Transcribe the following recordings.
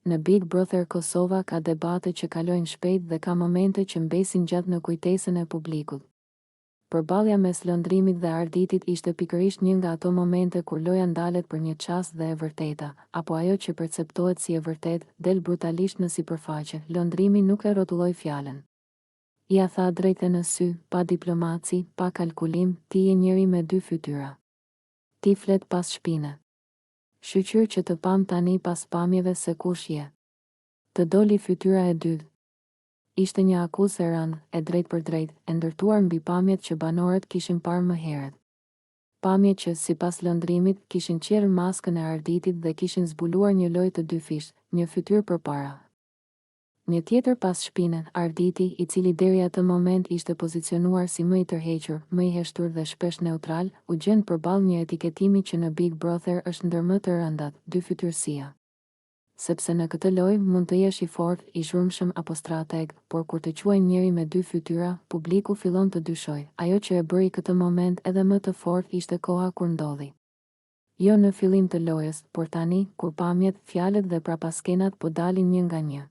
Në Big Brother Kosova ka debate që kalojnë shpejt dhe ka momente që mbesin gjatë në kujtesën e publikut. Përballja mes lëndrimit dhe arditit ishte pikërisht një nga ato momente kur loja ndalet për një çast dhe e vërteta, apo ajo që perceptohet si e vërtet, del brutalisht në sipërfaqe. Lëndrimi nuk e rrotulloi fjalën. Ja tha drejtë në sy, pa diplomaci, pa kalkulim, ti je njeri me dy fytyra. Ti flet pas shpine. Shqyr që të pam tani pas pamjeve se kush je. Të doli fytyra e dytë. Ishte një akuzë e rëndë, e drejt për drejt, e ndërtuar mbi pamjet që banorët kishin parë më herët. Pamjet që, sipas lëndrimit, kishin qerë maskën e arditit dhe kishin zbuluar një lojë të dy fish, një fytyrë përpara. Një tjetër pas shpinën, arditi, i cili deri atë moment ishte pozicionuar si më i tërhequr, më i heshtur dhe shpesh neutral, u gjen përballë një etiketimi që në Big Brother është ndër më të rëndat, dy fytyrësia. Sepse në këtë lojë mund të jesh i fortë, i zhurmshëm apo strateg, por kur të quajnë njëri me dy fytyra, publiku fillon të dyshojë. Ajo që e bëri këtë moment edhe më të fortë ishte koha kur ndodhi. Jo në fillim të lojës, por tani, kur pamjet, fjalët dhe prapaskenat po dalin një nga një.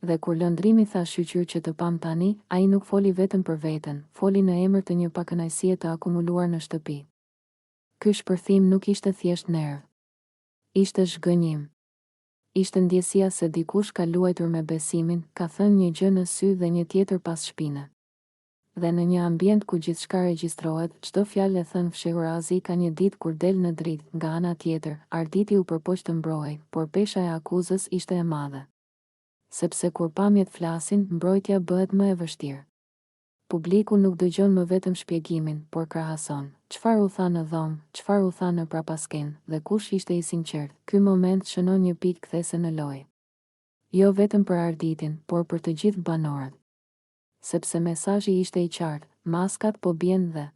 Dhe kur lëndrimi tha shqyr që të pam tani, ai nuk foli vetëm për veten, foli në emër të një pakënaqësie të akumuluar në shtëpi. Ky shpërthim nuk ishte thjesht nerv. Ishte zhgënjim. Ishte ndjesia se dikush ka luajtur me besimin, ka thënë një gjë në sy dhe një tjetër pas shpine. Dhe në një ambient ku gjithçka regjistrohet, çdo fjalë e thënë fshehurazi ka një ditë kur del në dritë. Nga ana tjetër, arditi u përpoq të mbrojë, por pesha e akuzës ishte e madhe. Sepse kur pamjet flasin, mbrojtja bëhet më e vështirë. Publiku nuk dëgjon më vetëm shpjegimin, por krahason. Çfarë u tha në dhomë, çfarë u tha në prapasken, dhe kush ishte i sinqert. Ky moment shënon një pikë kthese në lojë. Jo vetëm për arditin, por për të gjithë banorët. Sepse mesazhi ishte i qartë, maskat po bien dhe